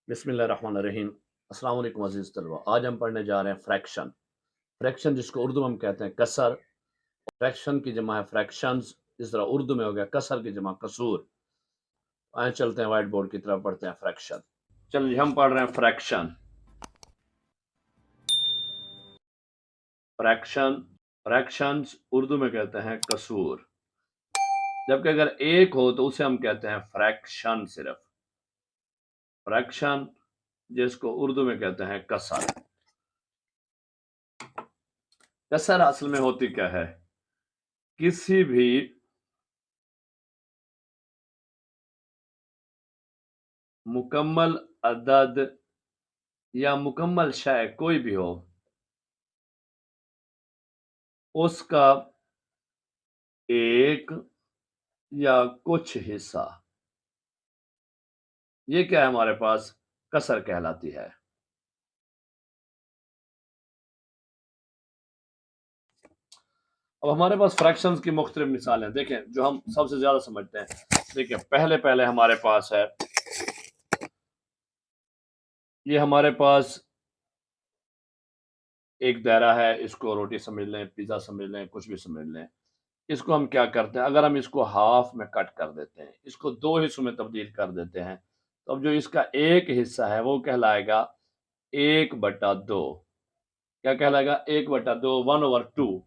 बिस्मिल्लाहिर्रहमानिर्रहीम। अस्सलाम वालेकुम अज़ीज़ तलबा। आज हम पढ़ने जा रहे हैं फ्रैक्शन। फ्रैक्शन जिसको उर्दू में हम कहते हैं कसर। फ्रैक्शन की जमा है फ्रैक्शंस, इस तरह उर्दू में हो गया कसर की जमा कसूर। आए चलते हैं व्हाइट बोर्ड की तरफ, पढ़ते हैं फ्रैक्शन। चलिए हम पढ़ रहे हैं फ्रैक्शन। फ्रैक्शन फ्रैक्शंस उर्दू में कहते हैं कसूर। जबकि अगर एक हो तो उसे हम कहते हैं फ्रैक्शन। सिर्फ फ्रैक्शन जिसको उर्दू में कहते हैं कसर। कसर असल में होती क्या है? किसी भी मुकम्मल अदद या मुकम्मल शय कोई भी हो, उसका एक या कुछ हिस्सा, ये क्या है हमारे पास? कसर कहलाती है। अब हमारे पास फ्रैक्शंस की मुख्तलिफ मिसालें देखें जो हम सबसे ज्यादा समझते हैं। देखिए पहले पहले हमारे पास है, ये हमारे पास एक दायरा है, इसको रोटी समझ लें, पिज्जा समझ लें, कुछ भी समझ लें। इसको हम क्या करते हैं, अगर हम इसको हाफ में कट कर देते हैं, इसको दो हिस्सों में तब्दील कर देते हैं, तो अब जो इसका एक हिस्सा है वो कहलाएगा 1/2। क्या कहलाएगा? 1/2, 1/2।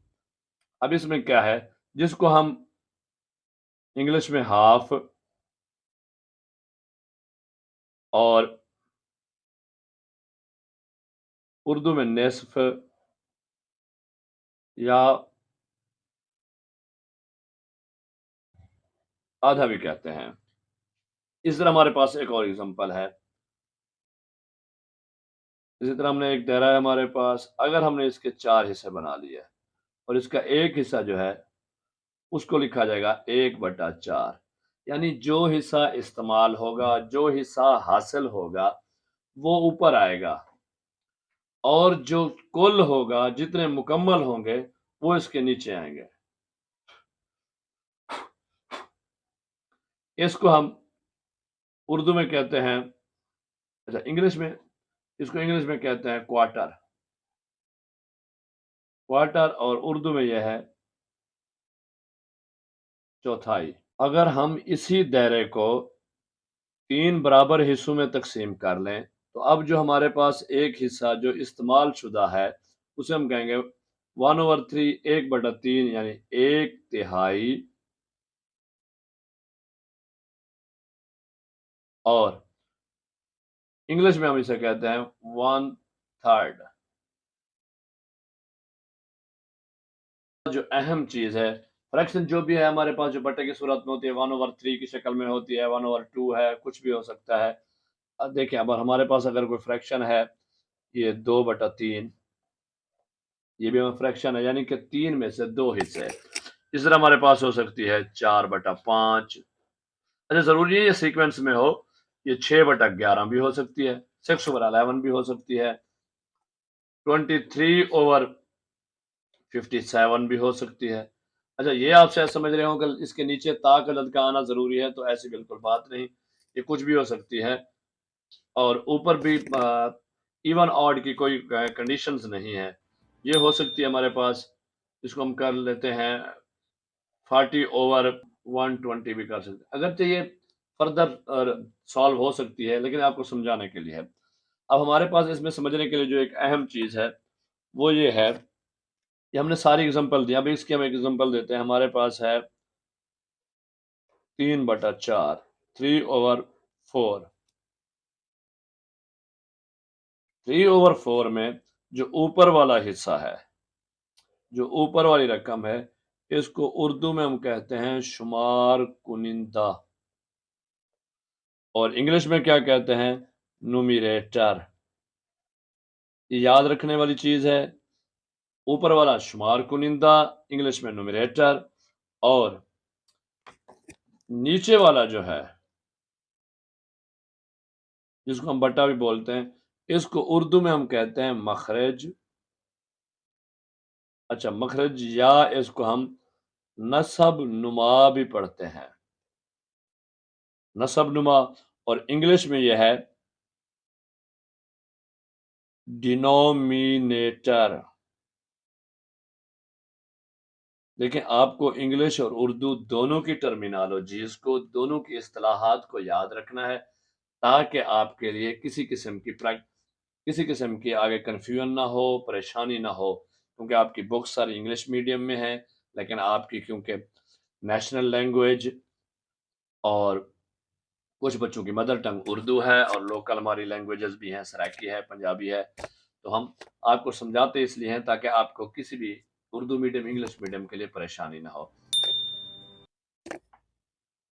अब इसमें क्या है, जिसको हम इंग्लिश में हाफ और उर्दू में निस्फ या आधा भी कहते हैं। इस तरह हमारे पास एक और एग्जांपल है। इसी तरह हमने एक दायरा है हमारे पास, अगर हमने इसके 4 हिस्से बना लिए और इसका एक हिस्सा जो है उसको लिखा जाएगा 1/4। यानी जो हिस्सा इस्तेमाल होगा, जो हिस्सा हासिल होगा, वो ऊपर आएगा, और जो कुल होगा, जितने मुकम्मल होंगे, वो इसके नीचे आएंगे। इसको हम उर्दू में कहते हैं, अच्छा इंग्लिश में, इसको इंग्लिश में कहते हैं क्वार्टर। क्वार्टर और उर्दू में यह है चौथाई। अगर हम इसी दायरे को 3 बराबर हिस्सों में तकसीम कर लें, तो अब जो हमारे पास एक हिस्सा जो इस्तेमाल शुदा है, उसे हम कहेंगे 1/3, 1/3, यानी 1/3। और इंग्लिश में हम इसे कहते हैं 1/3। जो अहम चीज है, फ्रैक्शन जो भी है हमारे पास, जो बटे की सूरत में होती है 1/3 की शक्ल में होती है, 1/2 है, कुछ भी हो सकता है। अब देखिए, अब हमारे पास अगर कोई फ्रैक्शन है, ये 2/3, ये भी हमें फ्रैक्शन है, यानी कि 3 में से 2 हिस्से। इस तरह हमारे पास हो सकती है 4/5। अच्छा जरूरी है ये सीक्वेंस में हो, ये 6/11 भी हो सकती है, 6/11 भी हो सकती है, 23/57 भी हो सकती है। अच्छा ये आप शायद समझ रहे हो कि इसके नीचे ताक अदद का आना जरूरी है, तो ऐसी बिल्कुल बात नहीं, ये कुछ भी हो सकती है। और ऊपर भी इवन ऑड की कोई कंडीशंस नहीं है, ये हो सकती है हमारे पास। इसको हम कर लेते हैं 40/120 भी कर सकते हैं। अगर चाहिए फर्दर सॉल्व हो सकती है, लेकिन आपको समझाने के लिए है। अब हमारे पास इसमें समझने के लिए जो एक अहम चीज है वो ये है, ये हमने सारी एग्जांपल दी, अब इसकी हम एग्जांपल देते हैं। हमारे पास है 3/4, 3/4। 3/4 में जो ऊपर वाला हिस्सा है, जो ऊपर वाली रकम है, इसको उर्दू में हम कहते हैं शुमार कुनिंदा, और इंग्लिश में क्या कहते हैं? नुमिरेटर। ये याद रखने वाली चीज है। ऊपर वाला शुमार कुनिंदा, इंग्लिश में नुमिरेटर, और नीचे वाला जो है, जिसको हम बटा भी बोलते हैं, इसको उर्दू में हम कहते हैं मखरज। अच्छा मखरज, या इसको हम नसब नुमा भी पढ़ते हैं, नसब नुमा। और इंग्लिश में यह है डिनोमिनेटर। देखिए, आपको इंग्लिश और उर्दू दोनों की टर्मिनोलॉजीज़ को, दोनों की इस्तिलाहात को याद रखना है, ताकि आपके लिए किसी किस्म की आगे कन्फ्यूजन ना हो, परेशानी ना हो। क्योंकि आपकी बुक्स सारी इंग्लिश मीडियम में हैं, लेकिन आपकी क्योंकि नेशनल लैंग्वेज और कुछ बच्चों की मदर टंग उर्दू है और लोकल हमारी लैंग्वेजेस भी हैं, सराइकी है, पंजाबी है। तो हम आपको समझाते इसलिए हैं ताकि आपको किसी भी उर्दू मीडियम, इंग्लिश मीडियम के लिए परेशानी ना हो।